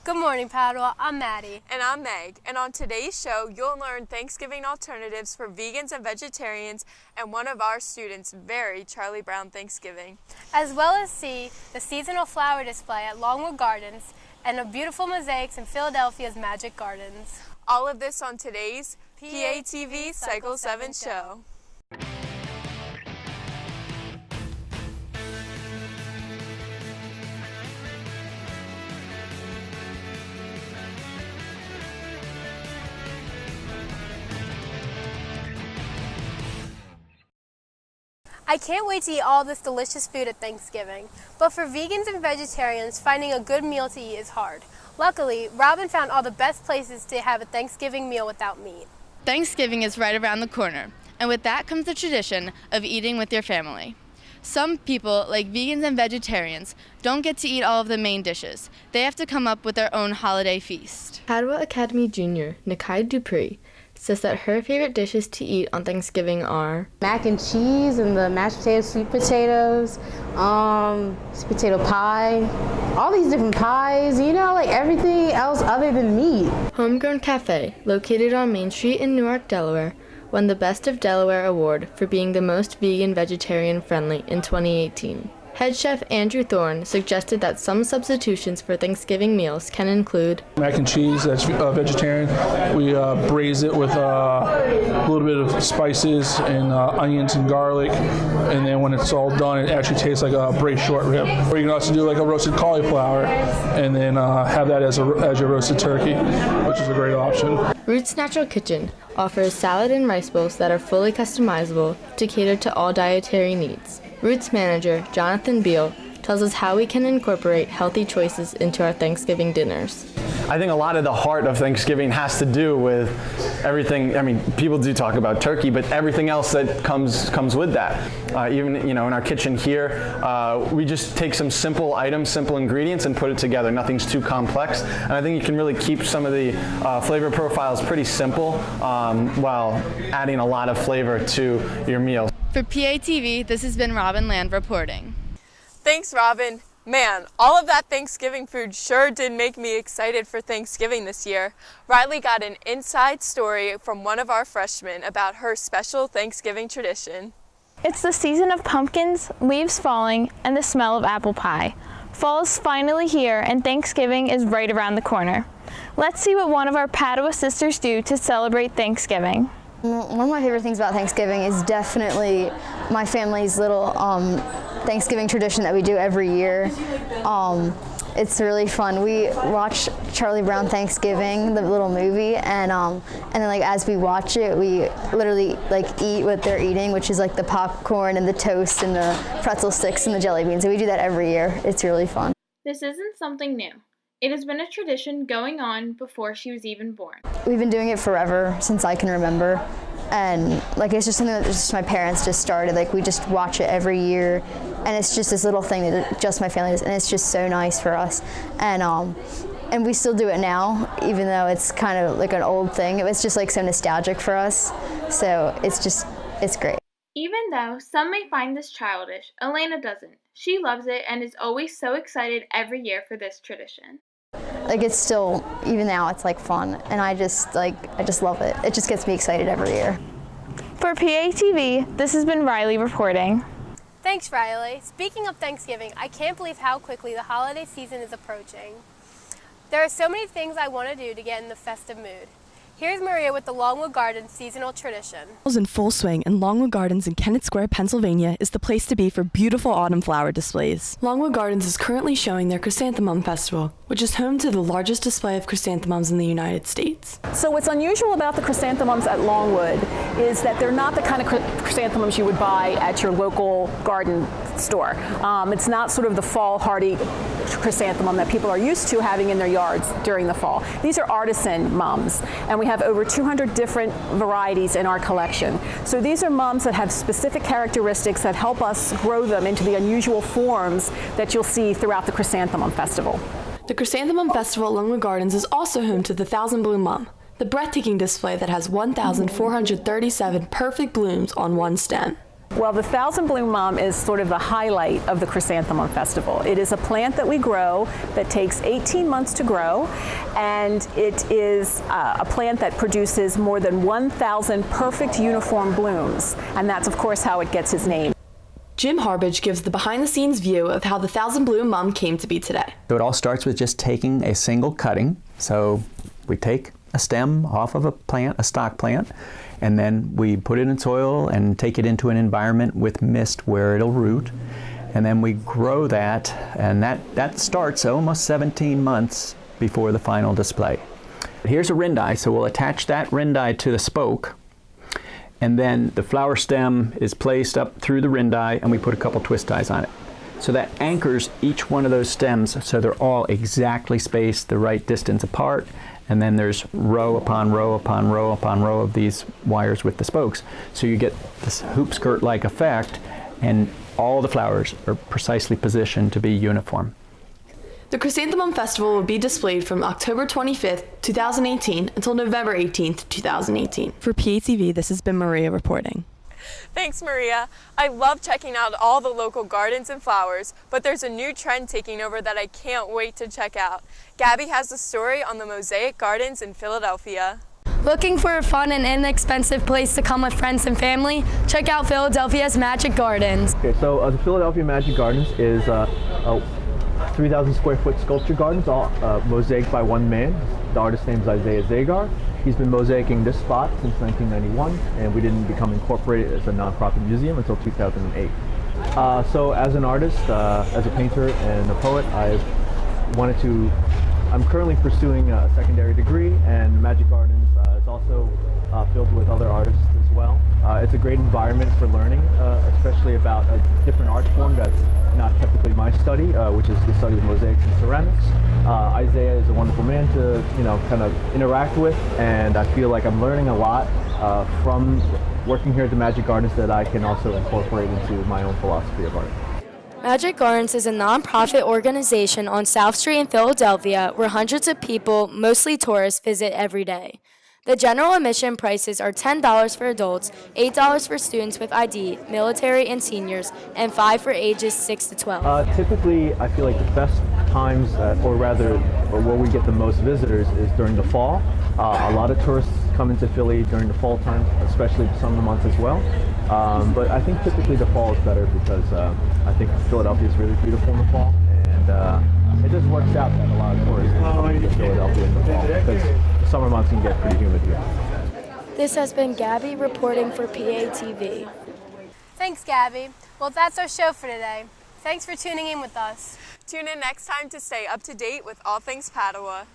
Good morning, Padua. I'm Maddie. And I'm Meg. And on today's show, you'll learn Thanksgiving alternatives for vegans and vegetarians and one of our students' very Charlie Brown Thanksgiving. As well as see the seasonal flower display at Longwood Gardens and the beautiful mosaics in Philadelphia's Magic Gardens. All of this on today's PATV Cycle 7 show. I can't wait to eat all this delicious food at Thanksgiving, but for vegans and vegetarians, finding a good meal to eat is hard. Luckily, Robin found all the best places to have a Thanksgiving meal without meat. Thanksgiving is right around the corner, and with that comes the tradition of eating with your family. Some people, like vegans and vegetarians, don't get to eat all of the main dishes. They have to come up with their own holiday feast. Padua Academy Junior Nikai Dupree says that her favorite dishes to eat on Thanksgiving are mac and cheese and the mashed potatoes, sweet potatoes, sweet potato pie, all these different pies, like everything else other than meat. Homegrown Cafe, located on Main Street in Newark, Delaware, won the Best of Delaware Award for being the most vegan vegetarian friendly in 2018. Head chef Andrew Thorne suggested that some substitutions for Thanksgiving meals can include mac and cheese, that's vegetarian. We braise it with a little bit of spices and onions and garlic, and then when it's all done, it actually tastes like a braised short rib. Or you can also do like a roasted cauliflower, and then have that as your roasted turkey, which is a great option. Roots Natural Kitchen offers salad and rice bowls that are fully customizable to cater to all dietary needs. Roots manager Jonathan Beal tells us how we can incorporate healthy choices into our Thanksgiving dinners. I think a lot of the heart of Thanksgiving has to do with everything. I mean, people do talk about turkey, but everything else that comes with that. Even in our kitchen here, we just take some simple items, simple ingredients, and put it together. Nothing's too complex, and I think you can really keep some of the flavor profiles pretty simple while adding a lot of flavor to your meal. For PATV, this has been Robin Land reporting. Thanks, Robin. Man, all of that Thanksgiving food sure did make me excited for Thanksgiving this year. Riley got an inside story from one of our freshmen about her special Thanksgiving tradition. It's the season of pumpkins, leaves falling, and the smell of apple pie. Fall is finally here, and Thanksgiving is right around the corner. Let's see what one of our Padua sisters do to celebrate Thanksgiving. One of my favorite things about Thanksgiving is definitely my family's little Thanksgiving tradition that we do every year. It's really fun. We watch Charlie Brown Thanksgiving, the little movie, and then as we watch it, we literally eat what they're eating, which is the popcorn and the toast and the pretzel sticks and the jelly beans. And we do that every year. It's really fun. This isn't something new. It has been a tradition going on before she was even born. We've been doing it forever, since I can remember. And it's just something that just my parents just started. We just watch it every year. And it's just this little thing that just my family does. And it's just so nice for us. And we still do it now, even though it's kind of an old thing. It was just so nostalgic for us. So it's great. Even though some may find this childish, Elena doesn't. She loves it and is always so excited every year for this tradition. It's still, even now, it's fun, and I just love it. It just gets me excited every year. For PATV, this has been Riley reporting. Thanks, Riley. Speaking of Thanksgiving, I can't believe how quickly the holiday season is approaching. There are so many things I want to do to get in the festive mood. Here's Maria with the Longwood Gardens seasonal tradition. In full swing, and Longwood Gardens in Kennett Square, Pennsylvania is the place to be for beautiful autumn flower displays. Longwood Gardens is currently showing their Chrysanthemum Festival, which is home to the largest display of chrysanthemums in the United States. So what's unusual about the chrysanthemums at Longwood is that they're not the kind of chrysanthemums you would buy at your local garden store. It's not sort of the fall hardy chrysanthemum that people are used to having in their yards during the fall. These are artisan mums, and we have over 200 different varieties in our collection. So these are mums that have specific characteristics that help us grow them into the unusual forms that you'll see throughout the Chrysanthemum Festival. The Chrysanthemum Festival at Longwood Gardens is also home to the Thousand Bloom Mum, the breathtaking display that has 1,437 perfect blooms on one stem. Well, the Thousand Bloom Mum is sort of the highlight of the Chrysanthemum Festival. It is a plant that we grow that takes 18 months to grow, and it is a plant that produces more than 1,000 perfect uniform blooms, and that's of course how it gets its name. Jim Harbage gives the behind-the-scenes view of how the Thousand Bloom Mum came to be today. So it all starts with just taking a single cutting. So we take a stem off of a plant, a stock plant, and then we put it in soil and take it into an environment with mist where it'll root. And then we grow that, and that starts almost 17 months before the final display. Here's a rindi, so we'll attach that rindi to the spoke, and then the flower stem is placed up through the rindi, and we put a couple twist ties on it. So that anchors each one of those stems so they're all exactly spaced the right distance apart. And then there's row upon row upon row upon row of these wires with the spokes. So you get this hoop skirt-like effect, and all the flowers are precisely positioned to be uniform. The Chrysanthemum Festival will be displayed from October 25th, 2018 until November 18th, 2018. For PATV, this has been Maria reporting. Thanks, Maria. I love checking out all the local gardens and flowers, but there's a new trend taking over that I can't wait to check out. Gabby has the story on the Mosaic Gardens in Philadelphia. Looking for a fun and inexpensive place to come with friends and family? Check out Philadelphia's Magic Gardens. Okay, so the Philadelphia Magic Gardens is a 3,000 square foot sculpture gardens, all mosaic by one man. The artist's name is Isaiah Zagar. He's been mosaicing this spot since 1991, and we didn't become incorporated as a nonprofit museum until 2008. So as an artist, as a painter and a poet, I'm currently pursuing a secondary degree, and Magic Gardens is also filled with other artists as well. It's a great environment for learning, especially about a different art form that's not typically my study, which is the study of mosaics and ceramics. Isaiah is a wonderful man to, kind of interact with, and I feel like I'm learning a lot from working here at the Magic Gardens that I can also incorporate into my own philosophy of art. Magic Gardens is a non-profit organization on South Street in Philadelphia where hundreds of people, mostly tourists, visit every day. The general admission prices are $10 for adults, $8 for students with ID, military and seniors, and $5 for ages 6 to 12. Typically, I feel like the best times, or where we get the most visitors is during the fall. A lot of tourists come into Philly during the fall time, especially the summer months as well. But I think typically the fall is better because I think Philadelphia is really beautiful in the fall, and it just works out that a lot of tourists come to Philadelphia in the fall because the summer months can get pretty humid here. This has been Gabby reporting for PATV. Thanks, Gabby. Well, that's our show for today. Thanks for tuning in with us. Tune in next time to stay up to date with all things Padua.